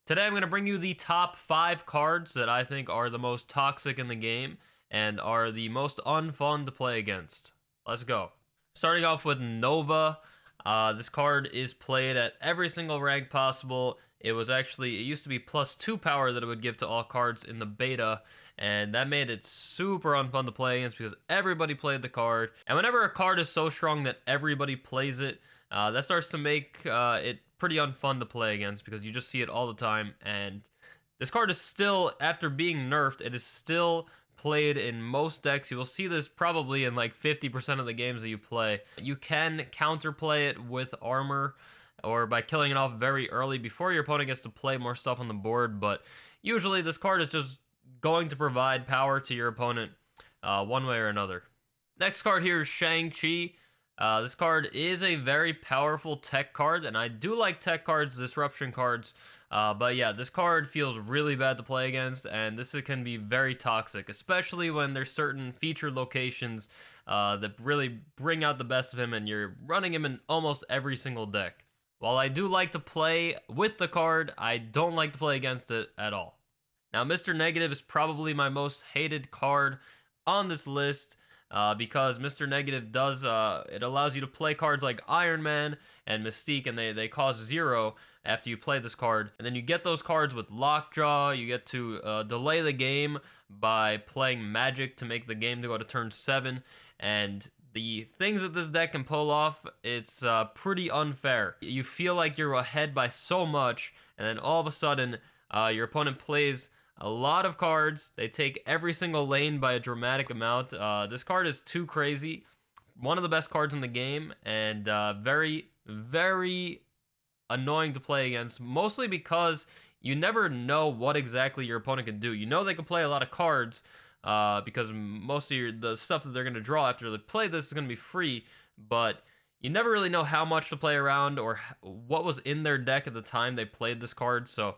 Today I'm going to bring you the top 5 cards that I think are the most toxic in the game and are the most unfun to play against. Let's go. Starting off with Nova. This card is played at every single rank possible. It used to be +2 power that it would give to all cards in the beta, and that made it super unfun to play against because everybody played the card. And whenever a card is so strong that everybody plays it, that starts to make it pretty unfun to play against because you just see it all the time. And this card is still, after being nerfed, it is still played in most decks. You will see this probably in like 50% of the games that you play. You can counterplay it with armor or by killing it off very early before your opponent gets to play more stuff on the board, but usually this card is just going to provide power to your opponent one way or another. Next card here is Shang-Chi. This card is a very powerful tech card, and I do like tech cards, disruption cards, but yeah, this card feels really bad to play against, and this can be very toxic, especially when there's certain featured locations that really bring out the best of him, and you're running him in almost every single deck. While I do like to play with the card, I don't like to play against it at all. Now, Mr. Negative is probably my most hated card on this list. Because Mr. Negative does, it allows you to play cards like Iron Man and Mystique, and they cost 0 after you play this card. And then you get those cards with Lockjaw. You get to delay the game by playing Magic to make the game to go to turn 7. And the things that this deck can pull off, it's pretty unfair. You feel like you're ahead by so much, and then all of a sudden, your opponent plays a lot of cards. They take every single lane by a dramatic amount. This card is too crazy. One of the best cards in the game, and very, very annoying to play against, mostly because you never know what exactly your opponent can do. You know they can play a lot of cards because most of the stuff that they're going to draw after they play this is going to be free, but you never really know how much to play around or what was in their deck at the time they played this card, so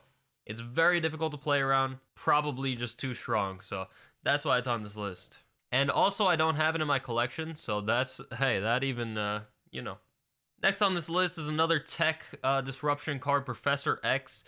it's very difficult to play around, probably just too strong, so that's why it's on this list. And also, I don't have it in my collection, so that's, hey, that even, you know. Next on this list is another tech disruption card, Professor X.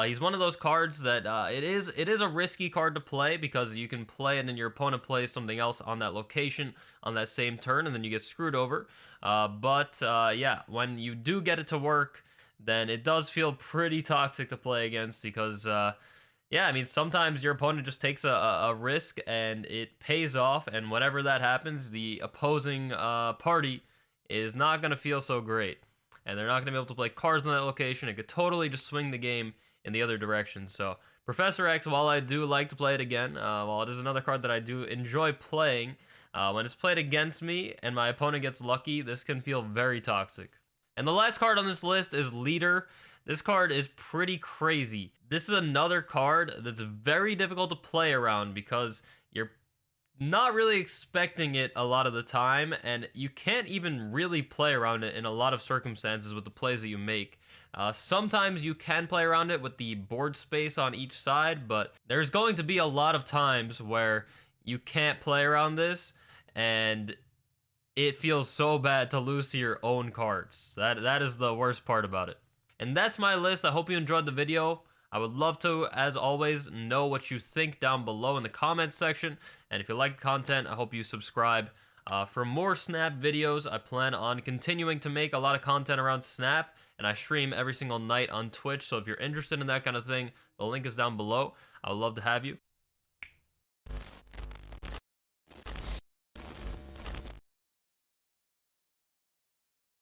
He's one of those cards that it is a risky card to play because you can play it and your opponent plays something else on that location on that same turn, and then you get screwed over. But yeah, when you do get it to work, then it does feel pretty toxic to play against because, yeah, I mean, sometimes your opponent just takes a risk and it pays off, and whenever that happens, the opposing party is not going to feel so great, and they're not going to be able to play cards on that location. It could totally just swing the game in the other direction. So Professor X, while I do like to play it again, while it is another card that I do enjoy playing, when it's played against me and my opponent gets lucky, this can feel very toxic. And the last card on this list is Leader. This card is pretty crazy. This is another card that's very difficult to play around because you're not really expecting it a lot of the time, and you can't even really play around it in a lot of circumstances with the plays that you make. Sometimes you can play around it with the board space on each side, but there's going to be a lot of times where you can't play around this, and it feels so bad to lose to your own cards. That is the worst part about it. And that's my list. I hope you enjoyed the video. I would love to, as always, know what you think down below in the comments section. And if you like content, I hope you subscribe. For more Snap videos, I plan on continuing to make a lot of content around Snap, and I stream every single night on Twitch. So if you're interested in that kind of thing, the link is down below. I would love to have you.